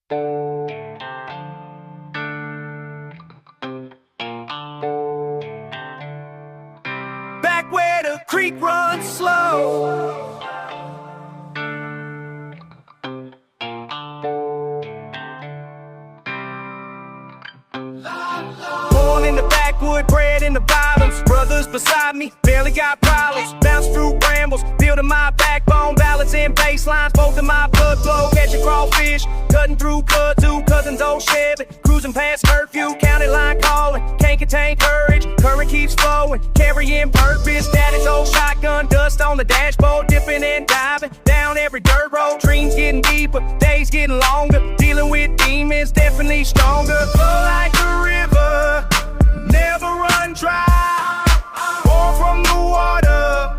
Back where the creek runs slow. Born in the backwood, bred in the bottoms. Brothers beside me, barely got problems. Bounce through brambles, building my backbone. Ballads and bass lines, both in my blood flow. Catching crawfish, cutting through kudzu. Cousins old Chevy, cruising past curfew. County line calling, can't contain courage. Current keeps flowing, carrying purpose. Daddy's old shotgun, dust on the dashboard. Dipping and diving, down every dirt road. Dreams getting deeper, days getting longer. Dealing with demons, definitely stronger. Flow like a river, never run dry. Pour from the water,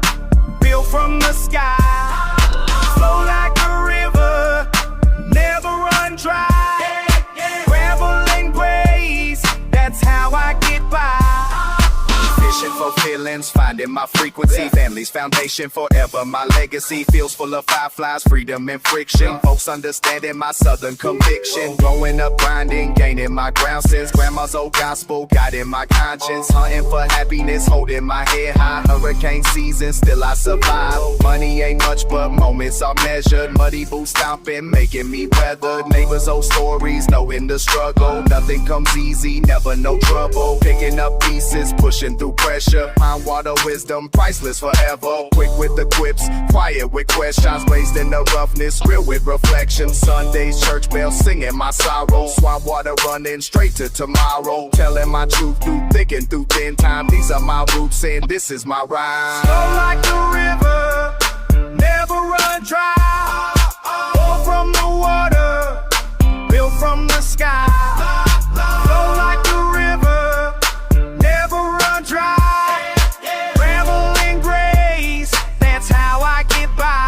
built from the sky. Flow like a river, never run dry. Gravel and grace, that's how I get by. Fishing for feelings, finding my frequency. Family's foundation, forever my legacy. Feels full of fireflies, freedom and friction. Folks understanding my southern conviction. Growing up grinding, gaining my ground since grandma's old gospel, guiding my conscience. Hunting for happiness, holding my head high. Hurricane season, still I survive. Money ain't much, but moments are measured. Muddy boots stomping, making me weathered. Neighbors' old stories, knowing the struggle. Nothing comes easy, never no trouble. Picking up pieces, pushing through pressure. Pine water wisdom, priceless forever. Quick with the quips, quiet with questions. Raised in the roughness, real with reflection. Sundays, church bells, singing my sorrow. Swamp water running straight to tomorrow. Telling my truth through thick and through thin time. These are my roots and this is my rhyme. Slow like the river, never run dry. Pour from the water, built from the sky. Flow like the river, never run dry. Gravel and grace, that's how I get by.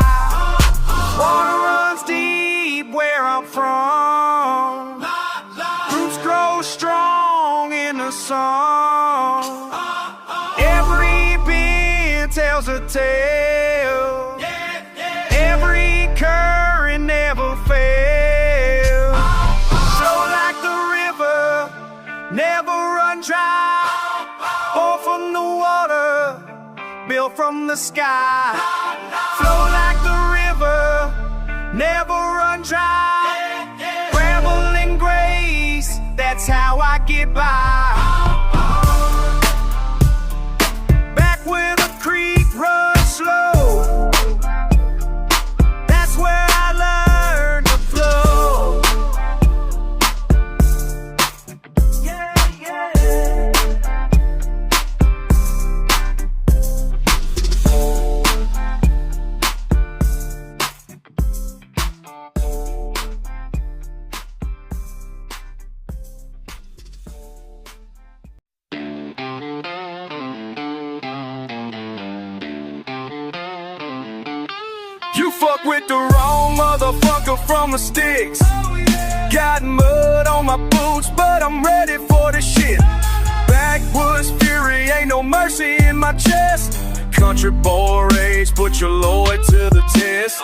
Water runs deep where I'm from. Roots grow strong in the song. Every bend tells a tale. Every current never fails. Flow like the river, never run dry. Pour from the water, built from the sky. Flow like the river, never run dry. Gravel and grace, that's how I get by. Back where the creek runs slow, that's where I learned to flow. Yeah, yeah. You fuck with the wrong motherfucker from the sticks. Got mud on my boots, but I'm ready for the shit. Backwoods fury, ain't no mercy in my chest. Country boy rage, put your Lord to the test.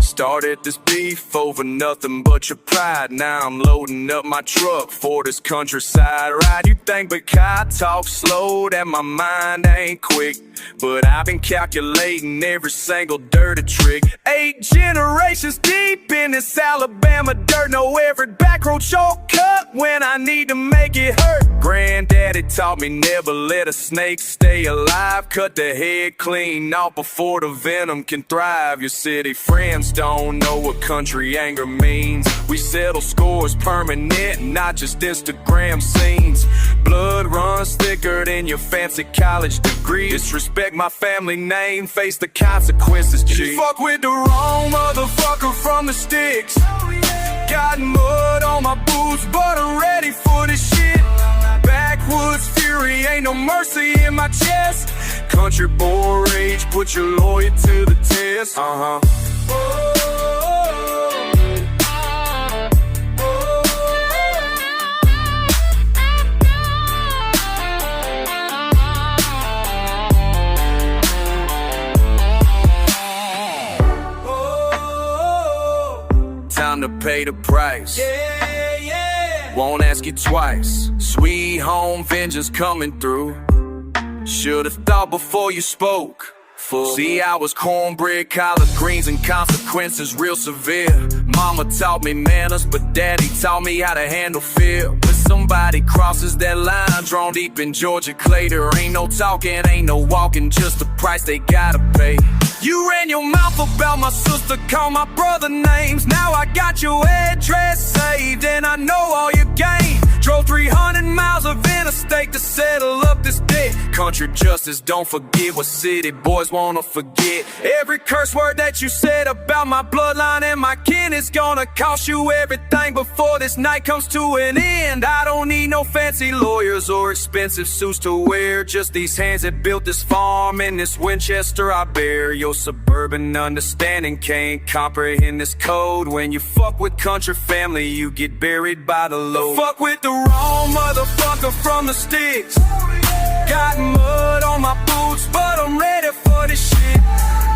Started this beef over nothing but your pride. Now I'm loading up my truck for this countryside ride. You think because I talk slow that my mind ain't quick, but I've been calculating every single dirty trick. 8 generations deep in this Alabama dirt. Know every back road shortcut when I need to make it hurt. Granddaddy taught me never let a snake stay alive. Cut the head clean off before the venom can thrive. Your city friends don't know what country anger means. We settle scores permanent, not just Instagram scenes. Blood runs thicker than your fancy college degree. Disrespect my family name, face the consequences, G. You fuck with the wrong motherfucker from the sticks. Got mud on my boots, but I'm ready for this shit. Backwoods fury, ain't no mercy in my chest. Country boy rage, put your lawyer to the test. Time to pay pay the price. Yeah, yeah. Won't ask you twice. Sweet home vengeance coming through. Should've thought before you spoke. See, I was cornbread, collard greens, and consequences real severe. Mama taught me manners, but daddy taught me how to handle fear. When somebody crosses that line drawn deep in Georgia clay, there ain't no talking, ain't no walking, just the price they gotta pay. You ran your mouth about my sister, called my brother names. Now I got your address saved, and I know all your game. Drove 300 miles of interstate to settle up this debt. Country justice, don't forget what city boys wanna forget. Every curse word that you said about my bloodline and my kin is gonna cost you everything before this night comes to an end. I don't need no fancy lawyers or expensive suits to wear, just these hands that built this farm and this Winchester I bear. Your suburban understanding can't comprehend this code. When you fuck with country family, you get buried by the load. Fuck with the wrong motherfucker from the sticks. Got mud on my boots, but I'm ready for this shit.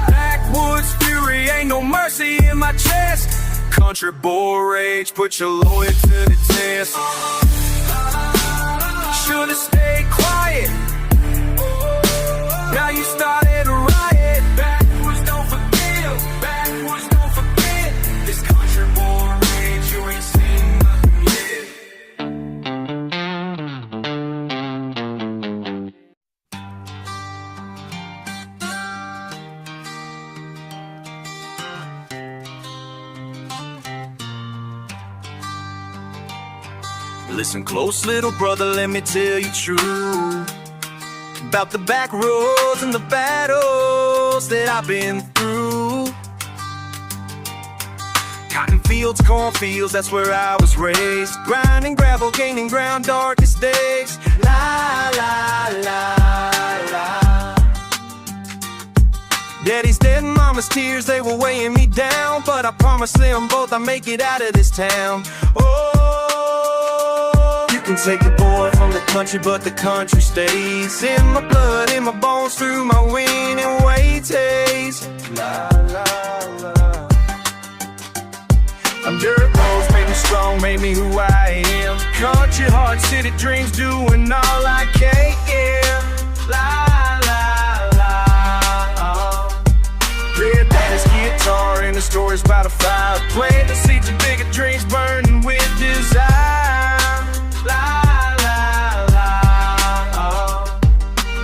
Backwoods fury, ain't no mercy in my chest. Country boy rage, put your lawyer to the test. Should've stayed quiet. Now you started a riot. Backwards don't forgive, backwards don't forget. This country boy rage, you ain't seen nothing yet. Listen close, little brother, let me tell you true about the back roads and the battles that I've been through. Cotton fields, cornfields, that's where I was raised. Grinding gravel, gaining ground, darkest days. La, la, la, la. Daddy's dead and mama's tears, they were weighing me down, but I promised them both I'd make it out of this town. Oh, you can take the boy from the country, but the country stays in my blood, in my bones, through my winning ways. La, la, la. I'm dirt roads, made me strong, made me who I am. Country heart, city dreams, doing all I can. La, la, la. Red daddy's guitar and the stories by the fire. Plant the seeds of bigger dreams, burning with desire. La, la, la.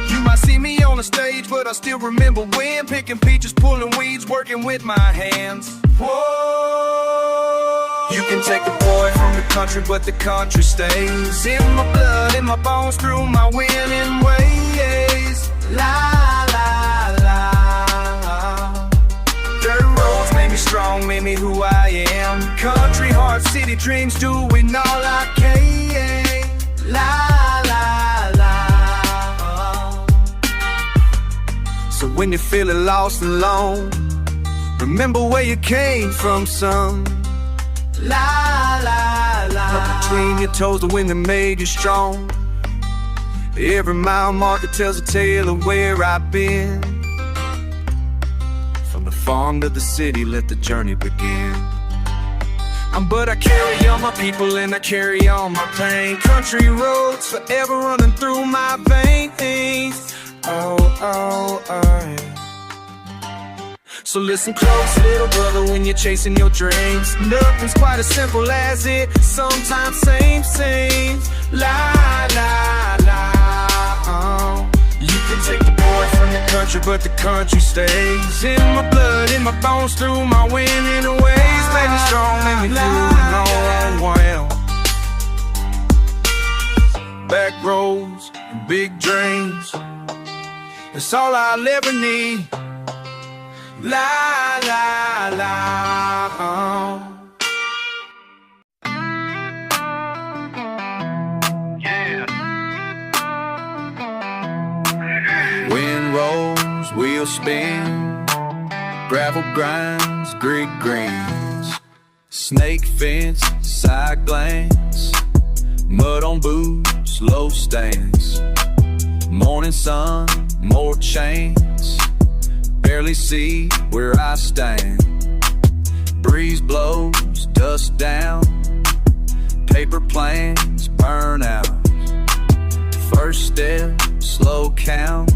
You might see me on the stage, but I still remember when. Picking peaches, pulling weeds, working with my hands. Whoa. You can take the boy from the country, but the country stays in my blood, in my bones, through my winning ways. La, la, la. Dirt roads made me strong, made me who I am. Country heart, city dreams, doing all I can. La, la, la. So when you're feeling lost and alone, remember where you came from, son. La, la, la. Up between your toes, the wind that made you strong. Every mile marker tells a tale of where I've been. From the farm to the city, let the journey begin. But I carry on my people and I carry on my pain. Country roads forever running through my veins. Oh, oh, oh. So listen close, little brother, when you're chasing your dreams. Nothing's quite as simple as it sometimes seems. La, la, la. You can take the boy from the country, but the country stays in my blood, in my bones, through my winning ways. Made me strong, made me through my own well. Back roads and big dreams, that's all I'll ever need. La, la, la. Wind rolls, wheels spin, gravel grinds, grid greens, snake fence, side glance, mud on boots, low stands, morning sun, more chains, barely see where I stand. Breeze blows, dust down, paper planes burn out. First step, slow count,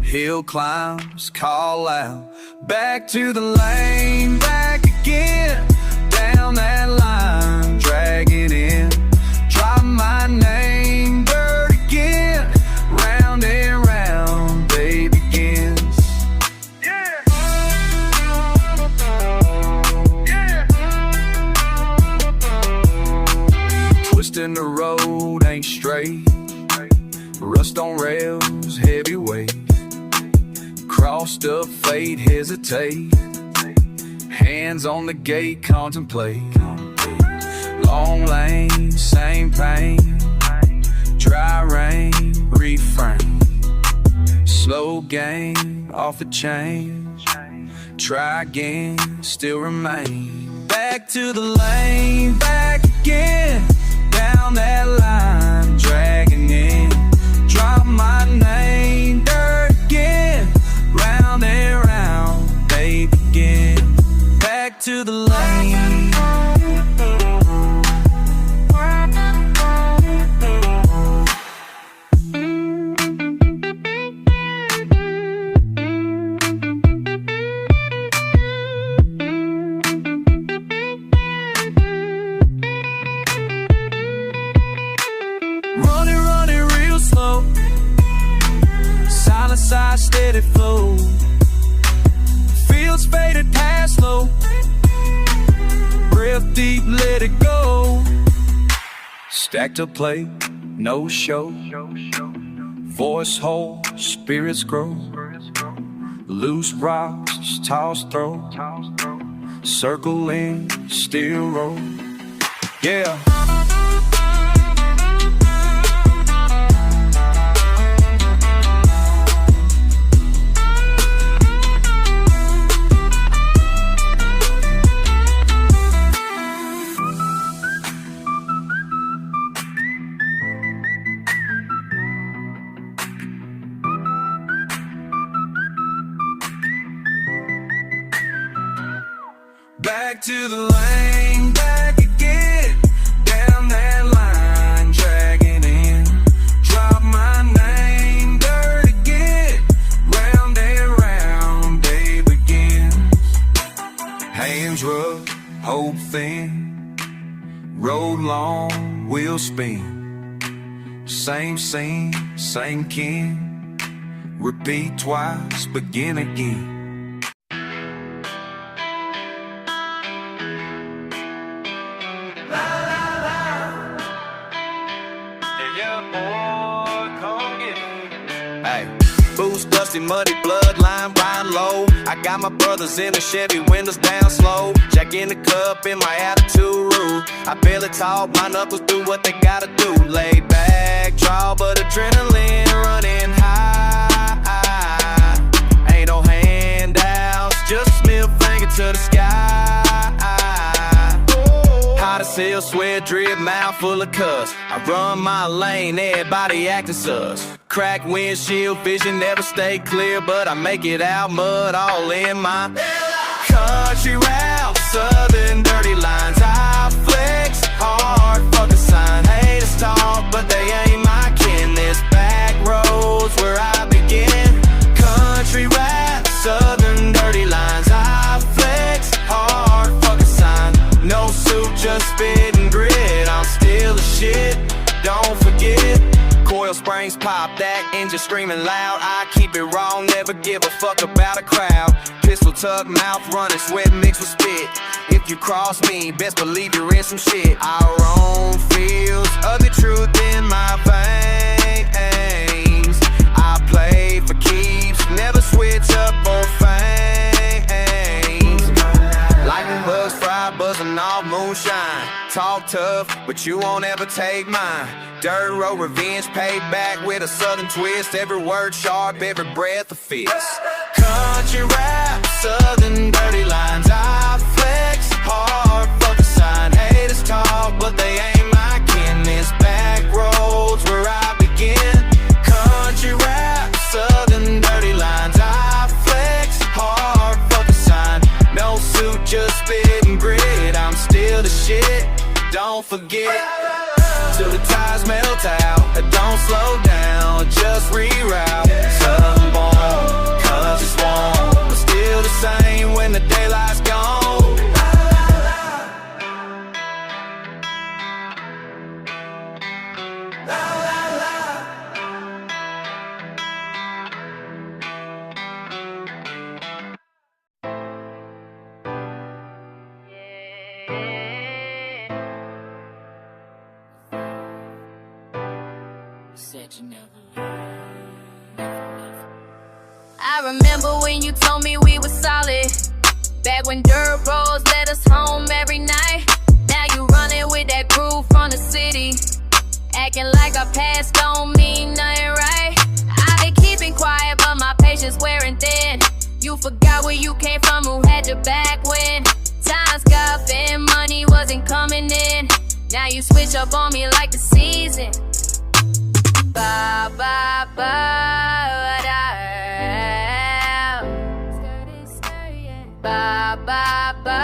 hill climbs call out. Back to the lane, back again, down that line, dragging in. Drop my name, dirt again, round and round, day begins. Yeah. Yeah. Twisting the road ain't straight, rust on rails, heavyweight. Crossed up fate, hesitate. Hands on the gate, contemplate. Long lane, same pain. Dry rain, reframe. Slow game, off the chain. Try again, still remain. Back to the lane, back again. Down that line, dragging in. Drop my name, dirt again. Round and round, they begin. Back to the lane. Running real slow. Silent side, steady flow. Fields faded past low. Breath deep, let it go. Stacked up plate, no show. Voice hold, spirits grow. Loose rocks, toss throw. Circle in, still roll. Yeah. Back to the lane, back again. Down that line, dragging in. Drop my name, dirt again. Round and round, day begins. Hands rough, hope thin. Road long, wheel spin. Same scene, same kin. Repeat twice, begin again. Hey, boots dusty, muddy, bloodline riding low. I got my brothers in the Chevy, windows down slow. Jack in the cup, in my attitude rude. I barely talk, my knuckles do what they gotta do. Laid back, draw, but adrenaline running high. Ain't no handouts, just middle finger to the sky. Hot as hell, sweat drip, mouth full of cuss. I run my lane, everybody acting sus. Cracked windshield, vision never stay clear, but I make it out, mud all in my country route. Southern dirty lines, I flex hard, fuck a sign. Haters talk, but they ain't my kin. This back roads where I begin. Country rap, southern dirty lines, I flex hard, fuck a sign. No suit, just spit and grit. I'm still the shit, don't forget. Coil springs pop, that engine screaming loud. I keep it raw, never give a fuck about a crowd. Pistol tuck, mouth running, sweat mixed with spit. If you cross me, best believe you're in some shit. I roam fields of the truth in my veins. I play for keeps, never switch up or feigns. Lightning bugs fry, buzzing off moonshine. Talk tough, but you won't ever take mine. Dirt road revenge, paid back with a southern twist. Every word sharp, every breath a fist. Country rap, southern dirty lines, I flex hard, fuck a sign. Haters talk, but they ain't my kin. This back roads where I begin. Country rap, southern dirty lines, I flex hard, fuck a sign. No suit, just spit and grit. I'm don't forget. Till the tires melt out, don't slow down, just reroute. Sunborn, conscious warm, but still the same when the daylight's gone. I remember when you told me we were solid. Back when dirt roads led us home every night. Now you running with that groove from the city, acting like our past don't mean nothing, right? I've been keeping quiet, but my patience wearing thin. You forgot where you came from, who had your back when times got thin, money wasn't coming in. Now you switch up on me like the season. Ba ba ba da. Ba ba ba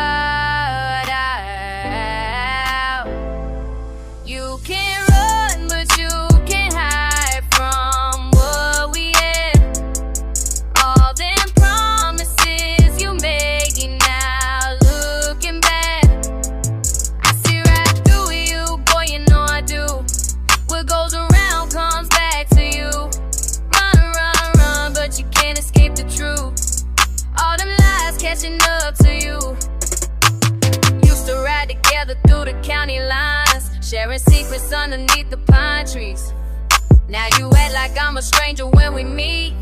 da. You can run, but you can't hide from what we had. All them promises you making now, looking back. I see right through you, boy, you know I do. What goes around comes back to you. Run, run, run, but you can't escape the truth. All them lies catching up to you. Used to ride together through the county lines, sharing secrets underneath the pine trees. Now you act like I'm a stranger when we meet,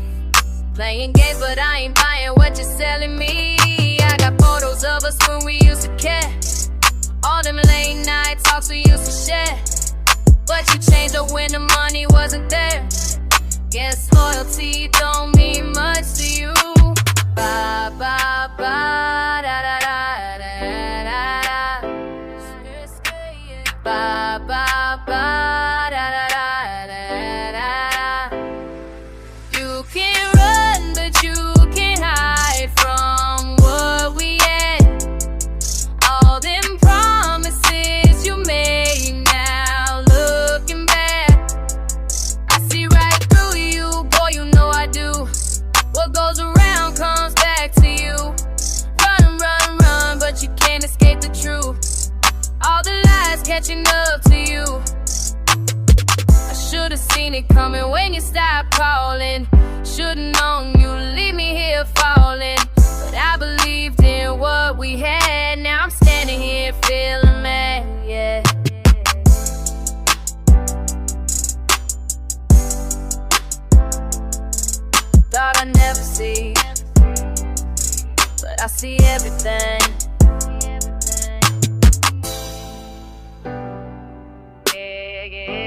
playing games but I ain't buying what you're selling me. I got photos of us when we used to care, all them late night talks we used to share. But you changed up when the money wasn't there. Guess loyalty don't mean much to you. Ba ba ba da da da da da da. Ba ba ba da da da da da. You can run, but you can't hide from what we had. All them promises you made now, looking back. I see right through you, boy, you know I do. What goes around comes back to you. Run, run, run, but you can't escape the truth. All the lies catching up to you. I should've seen it coming when you stopped calling. Should've known you'd leave me here falling. But I believed in what we had. Now I'm standing here feeling mad, yeah. Thought I'd never see, but I see everything. Yeah, yeah. Yeah, yeah.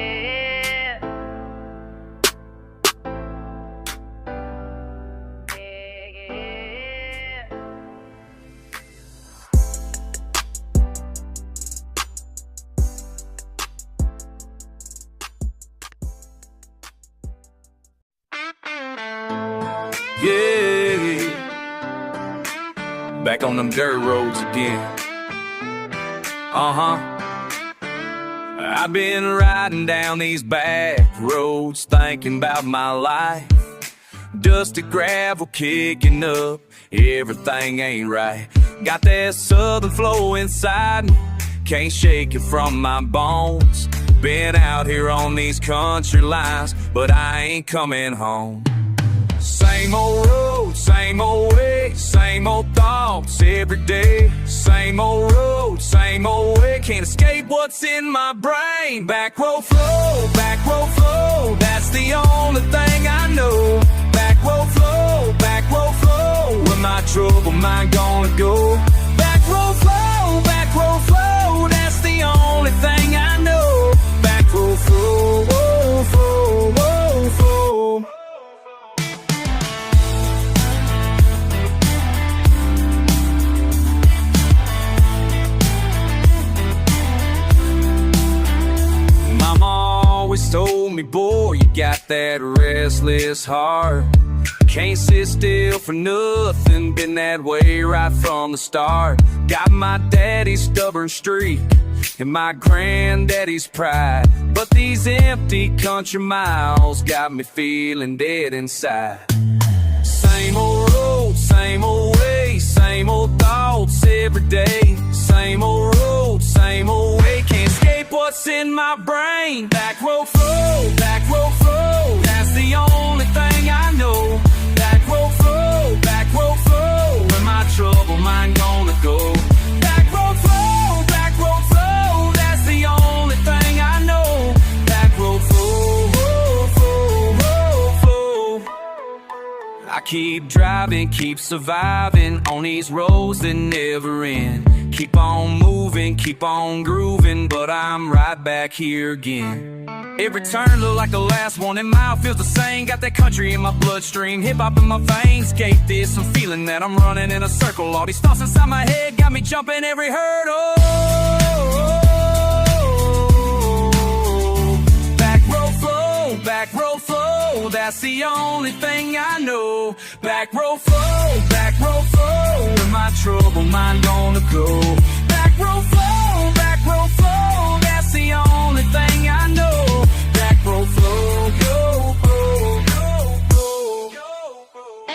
Yeah, back on them dirt roads again. I've been riding down these back roads, thinking about my life. Dusty gravel kicking up, everything ain't right. Got that southern flow inside me, can't shake it from my bones. Been out here on these country lines, but I ain't coming home. Same old road, same old way, same old thoughts every day. Same old road, same old way, can't escape what's in my brain. Back road flow, that's the only thing I know. Back road flow, where my troubled mind gonna go. Back road flow, that's the only thing I know. Back road flow, flow, flow, flow. Mama always told me, boy, you got that restless heart. Can't sit still for nothing, been that way right from the start. Got my daddy's stubborn streak and my granddaddy's pride, but these empty country miles got me feeling dead inside. Same old road, same old way, same old thoughts every day. Same old road, same old way, can't escape what's in my brain. Back road flow, that's the only thing I know. Back road flow, where my trouble mind gonna go. Back road flow, that's the only thing I know. Back road flow. I keep driving, keep surviving on these roads that never end. Keep on moving, keep on grooving, but I'm right back here again. Every turn look like the last one, and mile feels the same. Got that country in my bloodstream, hip-hop in my veins. Gate this, I'm feeling that I'm running in a circle. All these thoughts inside my head got me jumping every hurdle. Back road flow, that's the only thing I know. Back road flow, where my trouble mind gonna go. Back road flow, that's the only thing I know. Back road flow, go, go, go, go, go, go.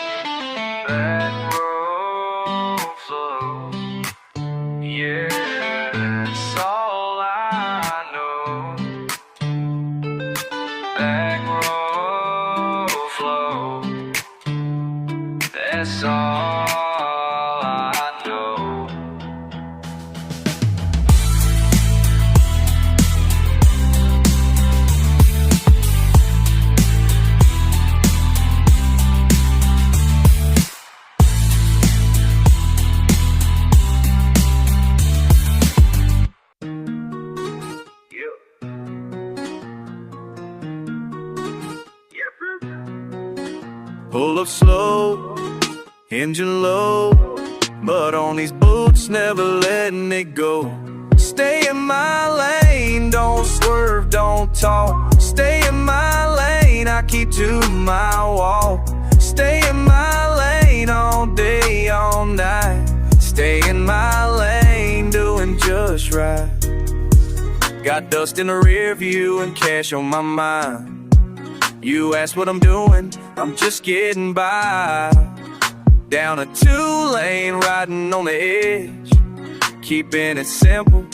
Back road flow, yeah, that's all I know. Back road flow, that's all I know. Pull up slow, engine low, but on these boots never letting it go. Stay in my lane, don't swerve, don't talk. Stay in my lane, I keep to my walk. Stay in my lane all day, all night. Stay in my lane, doing just right. Got dust in the rear view and cash on my mind. You ask what I'm doing, I'm just getting by. Down a 2-lane, riding on the edge. Keeping it simple,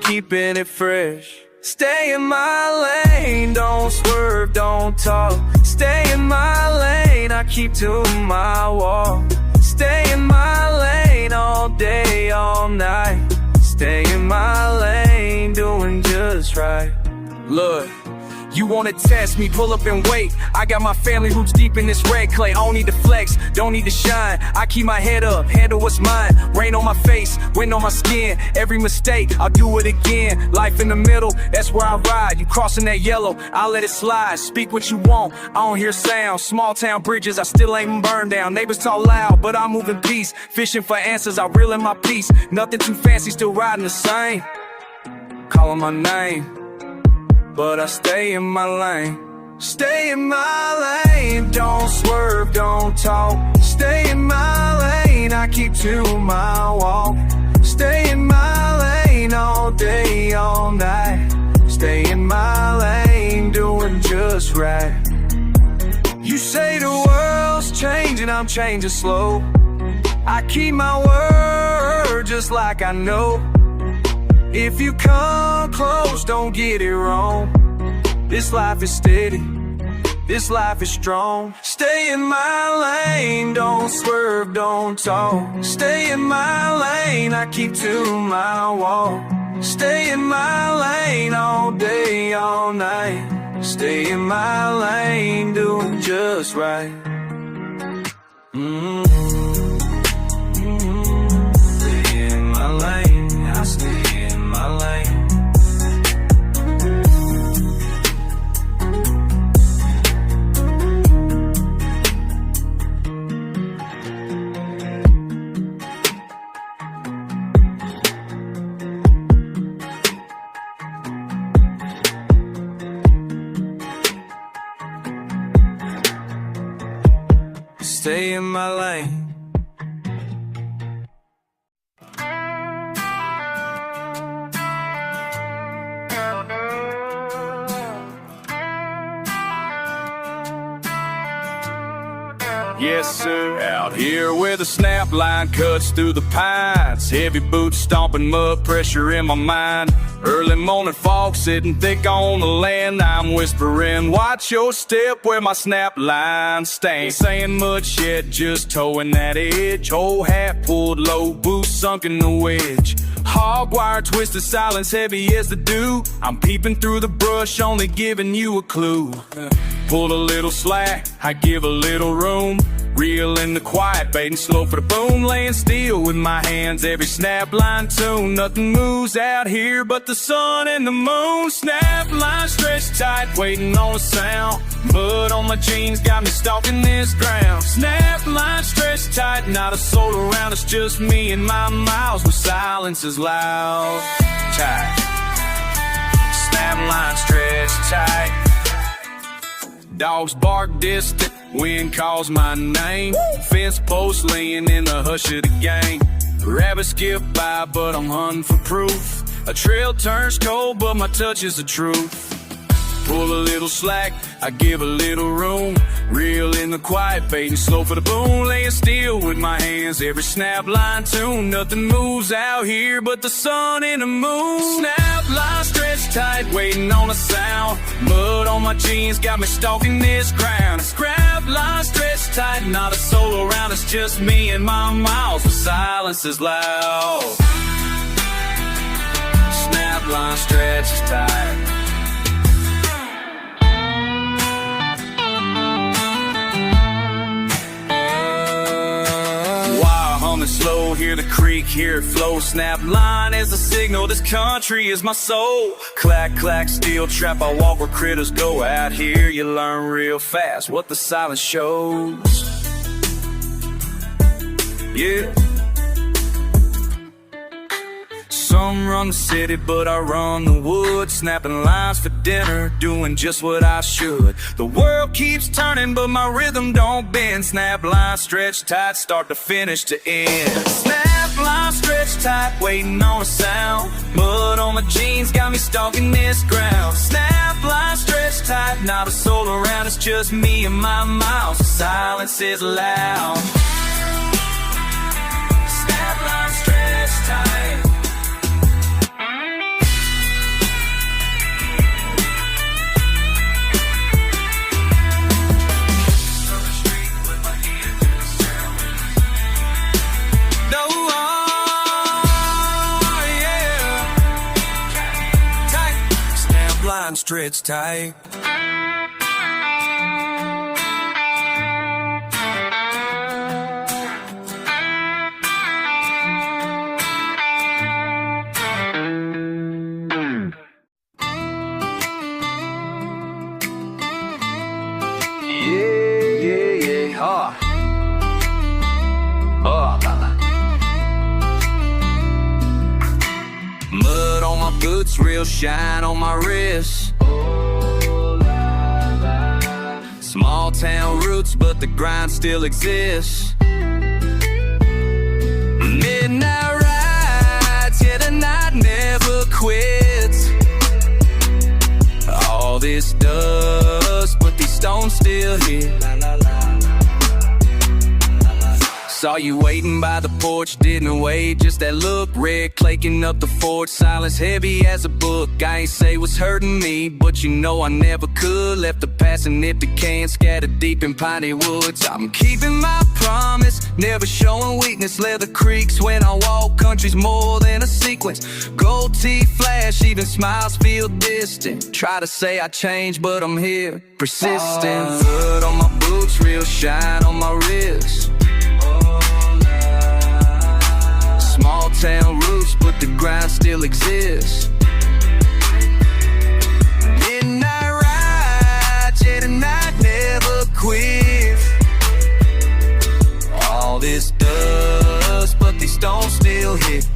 keeping it fresh. Stay in my lane, don't swerve, don't talk. Stay in my lane, I keep to my walk. Stay in my lane all day, all night. Stay in my lane, doing just right. Look, you wanna test me, pull up and wait. I got my family roots deep in this red clay. I don't need to flex, don't need to shine. I keep my head up, handle what's mine. Rain on my face, wind on my skin. Every mistake, I'll do it again. Life in the middle, that's where I ride. You crossing that yellow, I'll let it slide. Speak what you want, I don't hear sound. Small town bridges, I still ain't burned down. Neighbors talk loud, but I move in peace. Fishing for answers, I reel in my peace. Nothing too fancy, still riding the same. Calling my name, but I stay in my lane. Stay in my lane, don't swerve, don't talk. Stay in my lane, I keep to my walk. Stay in my lane all day, all night. Stay in my lane, doing just right. You say the world's changing, I'm changing slow. I keep my word just like I know. If you come close, don't get it wrong. This life is steady, this life is strong. Stay in my lane, don't swerve, don't talk. Stay in my lane, I keep to my walk. Stay in my lane all day, all night. Stay in my lane, doing just right. Stay in my lane, I stay in my lane. stay in my lane. Yes, sir. Out here where the snap line cuts through the pines, heavy boots stomping, mud pressure in my mind. Early morning fog sitting thick on the land. I'm whispering, watch your step where my snap line stands. Ain't saying much yet, just towing that edge. Old hat pulled low, boots sunk in the wedge. Hog wire twisted, silence heavy as the dew. I'm peeping through the brush, only giving you a clue. Pull a little slack, I give a little room. Reel in the quiet, baiting slow for the boom. Laying still with my hands, every snap line tune. Nothing moves out here but the sun and the moon. Snap line stretched tight, waiting on a sound. Mud on my jeans got me stalking this ground. Snap line stretched tight, not a soul around. It's just me and my miles where silence is loud. Tight. Snap line stretched tight. Dogs bark distant, wind calls my name. Fence post laying in the hush of the game. Rabbits skip by, but I'm hunting for proof. A trail turns cold, but my touch is the truth. Pull a little slack, I give a little room. Reel in the quiet, baiting slow for the boom. Laying still with my hands, every snap line tune. Nothing moves out here but the sun and the moon. Snap line stretched tight, waiting on a sound. Mud on my jeans got me stalking this ground. Scrap line stretched tight, not a soul around. It's just me and my miles where silence is loud. Snap line stretched tight. Slow, hear the creek, hear it flow. Snap line is a signal, this country is my soul. Clack, clack, steel trap, I walk where critters go. Out here you learn real fast what the silence shows. Yeah. Some run the city, but I run the woods. Snapping lines for dinner, doing just what I should. The world keeps turning, but my rhythm don't bend. Snap line stretched tight, start to finish to end. Snap line stretched tight, waiting on a sound. Mud on my jeans got me stalking this ground. Snap line stretched tight, not a soul around. It's just me and my miles. The silence is loud. Snap line stretched tight. Stretched tight. Yeah, Mud on my boots, real shine on my wrist. Small town roots, but the grind still exists. Midnight rides, yeah, the night never quits. All this dust, but these stones still here. Saw you waiting by the porch, didn't wait, just that look. Red claking up the forge, silence heavy as a book. I ain't say what's hurting me, but you know I never could. Left the past and it became scattered deep in piney woods. I'm keeping my promise, never showing weakness. Leather creaks when I walk, country's more than a sequence. Gold teeth flash, even smiles feel distant. Try to say I changed, but I'm here, persistent. Blood on my boots, real shine on my wrist. Small town roots, but the grind still exists. Midnight rides, yeah, the night never quits. All this dust, but these stones still hit.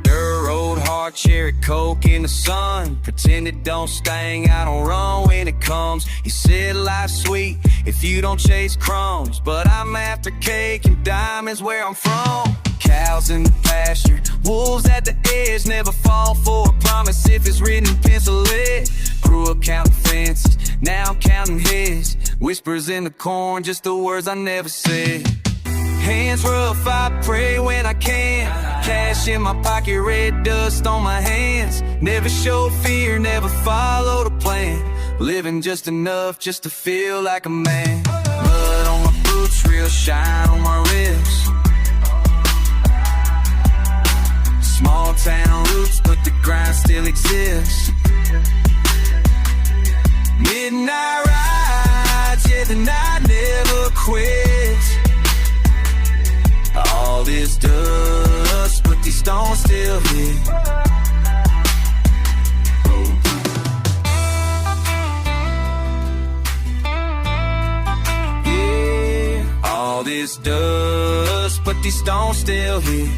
Dirt road, hard dark cherry coke in the sun. Pretend it don't sting, I don't run when it comes. You said life's sweet if you don't chase crumbs, but I'm after cake and diamonds where I'm from. Cows in the pasture, wolves at the edge, never fall for a promise if it's written in pencil lead. Grew up counting fences, now I'm counting heads. Whispers in the corn, just the words I never said. Hands rough, I pray when I can. Cash in my pocket, red dust on my hands. Never showed fear, never followed a plan. Living just enough just to feel like a man. Blood on my boots, real shine on my wrist. Small town roots, but the grind still exists. Midnight rides, yeah, the night never quits. All this dust, but these stones still hit. Yeah, all this dust, but these stones still hit.